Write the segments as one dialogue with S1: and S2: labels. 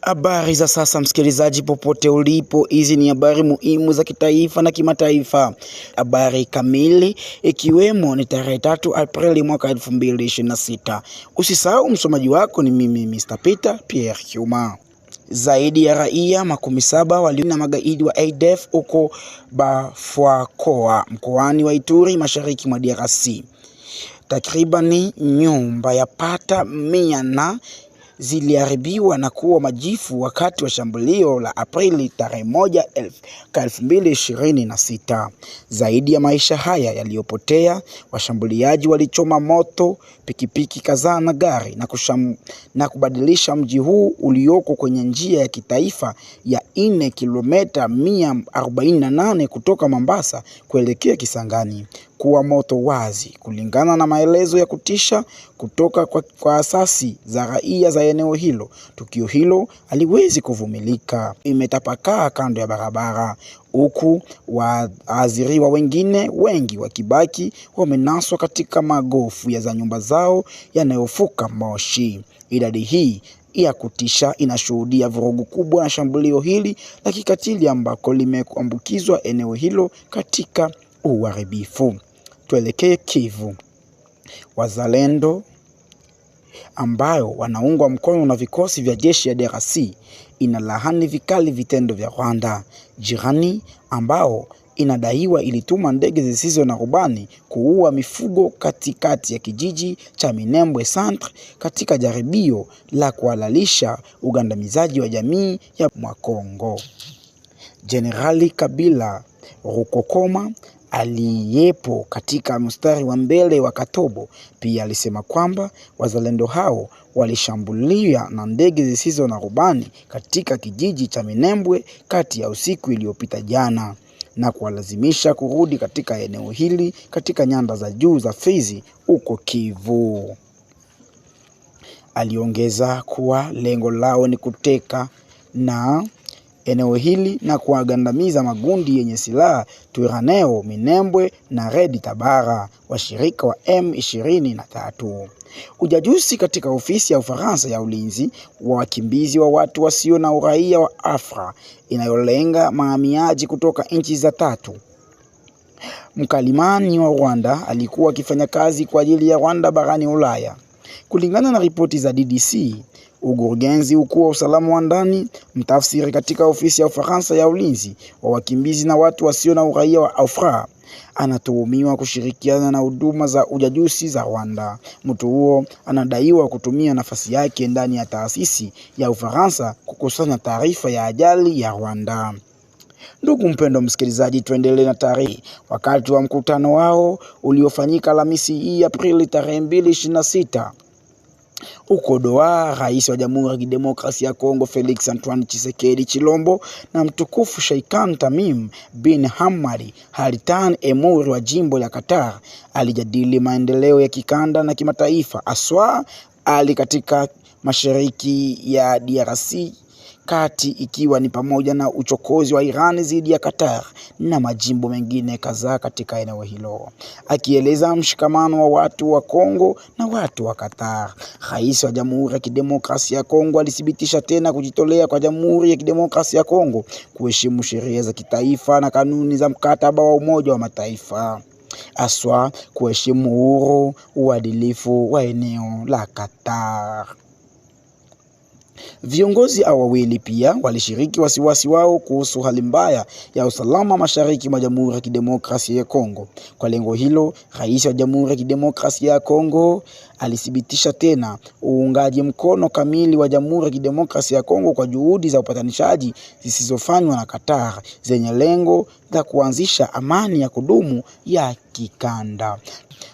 S1: Habari za sasa msikilizaji popote ulipo, hizi ni habari muhimu za kitaifa na kimataifa. Habari kamili ikiwemo ni tarehe 3 Aprili mwaka 2026. Usisahau msomaji wako ni mimi Mr. Peter Pierre Kiuma. Zaidi ya raia 17 waliuawa na magaidi wa ADF huko Bafuakoa mkoani wa Ituri mashariki mwa DRC. Takribani nyumba yapata 100 ziliharibiwa na kuwa majifu wakati wa shambulio la Aprili tarehe 1, 2026. Zaidi ya maisha haya yaliyopotea, washambuliaji walichoma moto pikipiki kadhaa na gari na kubadilisha mji huu ulioko kwenye njia ya kitaifa ya 4 kilomita 148 kutoka Mombasa kuelekea Kisangani kuwa moto wazi, kulingana na maelezo ya kutisha kutoka kwa asasi za raia za eneo hilo. Tukio hilo haliwezi kuvumilika. Imetapakaa kando ya barabara, huku waathiriwa wengine wengi wakibaki wamenaswa katika magofu ya za nyumba zao yanayofuka moshi. Idadi hii ya kutisha inashuhudia vurugu kubwa na shambulio hili la kikatili ambako limeambukizwa eneo hilo katika uharibifu. Tuelekee Kivu. Wazalendo ambao wanaungwa mkono na vikosi vya jeshi ya DRC inalaani vikali vitendo vya Rwanda jirani ambao inadaiwa ilituma ndege zisizo na rubani kuua mifugo katikati ya kijiji cha Minembwe Centre katika jaribio la kuhalalisha ugandamizaji wa jamii ya Mwakongo. Jenerali Kabila Rukokoma aliyepo katika mstari wa mbele wa Katobo pia alisema kwamba wazalendo hao walishambulia na ndege zisizo na rubani katika kijiji cha Minembwe kati ya usiku iliyopita jana na kuwalazimisha kurudi katika eneo hili katika nyanda za juu za Fizi huko Kivu. Aliongeza kuwa lengo lao ni kuteka na eneo hili na kuwagandamiza magundi yenye silaha Twirwaneho, Minembwe na Red Tabara, washirika wa M23. Ujajuzi katika ofisi ya Ufaransa ya ulinzi wa wakimbizi wa watu wasio na uraia wa Afra inayolenga mahamiaji kutoka nchi za tatu. Mkalimani wa Rwanda alikuwa akifanya kazi kwa ajili ya Rwanda barani Ulaya. Kulingana na ripoti za DDC, Ugurugenzi ukuu wa usalama wa ndani, mtafsiri katika ofisi ya Ufaransa ya ulinzi wa wakimbizi na watu wasio na uraia wa Afra, anatuhumiwa kushirikiana na huduma za ujasusi za Rwanda. Mtu huo anadaiwa kutumia nafasi yake ndani ya taasisi ya Ufaransa kukusanya taarifa ya ajali ya Rwanda. Ndugu mpendwa msikilizaji, tuendelee na taarifa. Wakati wa mkutano wao uliofanyika Alhamisi hii Aprili tarehe 2026 huko Doha, Rais wa Jamhuri ya Kidemokrasia ya Kongo Felix Antoine Tshisekedi Chilombo na mtukufu Sheikh Tamim bin Hamad Al Thani Emir wa jimbo la Qatar alijadili maendeleo ya kikanda na kimataifa, haswa hali katika mashariki ya DRC kati, ikiwa ni pamoja na uchokozi wa Iran dhidi ya Qatar na majimbo mengine kadhaa katika eneo hilo. Akieleza mshikamano wa watu wa Kongo na watu wa Qatar, Rais wa Jamhuri ya Kidemokrasia ya Kongo alithibitisha tena kujitolea kwa Jamhuri ya Kidemokrasia ya Kongo kuheshimu sheria za kitaifa na kanuni za mkataba wa Umoja wa Mataifa, haswa kuheshimu uhuru, uadilifu wa eneo la Qatar. Viongozi hao wawili pia walishiriki wasiwasi wao kuhusu hali mbaya ya usalama mashariki mwa Jamhuri ya Kidemokrasia ya Kongo. Kwa lengo hilo, Rais wa Jamhuri ya Kidemokrasia ya Kongo alithibitisha tena uungaji mkono kamili wa Jamhuri ya Kidemokrasia ya Kongo kwa juhudi za upatanishaji zisizofanywa na Qatar zenye lengo la kuanzisha amani ya kudumu ya kikanda.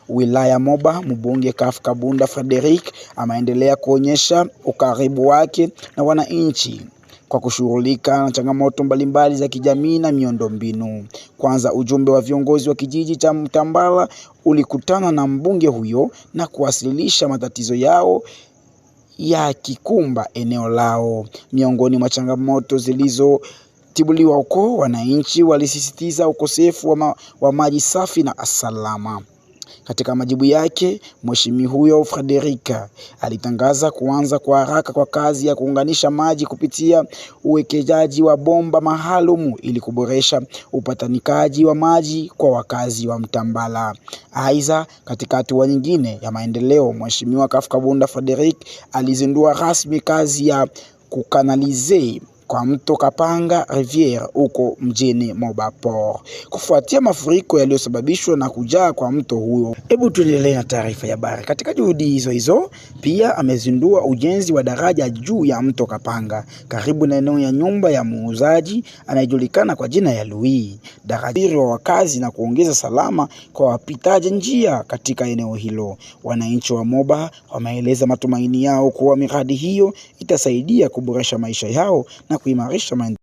S1: Wilaya Moba, mbunge Kaf Kabunda Frederick ameendelea kuonyesha ukaribu wake na wananchi kwa kushughulika na changamoto mbalimbali za kijamii na miundombinu. Kwanza, ujumbe wa viongozi wa kijiji cha Mtambala ulikutana na mbunge huyo na kuwasilisha matatizo yao ya kikumba eneo lao. Miongoni mwa changamoto zilizotibuliwa huko, wananchi walisisitiza ukosefu wa maji safi na salama. Katika majibu yake, mheshimiwa huyo Frederica alitangaza kuanza kwa haraka kwa kazi ya kuunganisha maji kupitia uwekezaji wa bomba maalum ili kuboresha upatanikaji wa maji kwa wakazi wa Mtambala. Aidha, katika hatua nyingine ya maendeleo, mheshimiwa Kafkabunda Frederick alizindua rasmi kazi ya kukanalize kwa mto Kapanga Riviere huko mjini Mobapor kufuatia mafuriko yaliyosababishwa na kujaa kwa mto huo. Hebu tuendelee na taarifa ya habari. Katika juhudi hizo pia amezindua ujenzi wa daraja juu ya mto Kapanga karibu na eneo ya nyumba ya muuzaji anayejulikana kwa jina ya Louis. Daraja wa wakazi na kuongeza salama kwa wapitaji njia katika eneo hilo. Wananchi wa Moba wameeleza matumaini yao kuwa miradi hiyo itasaidia kuboresha maisha yao na kuimarisha maendeleo.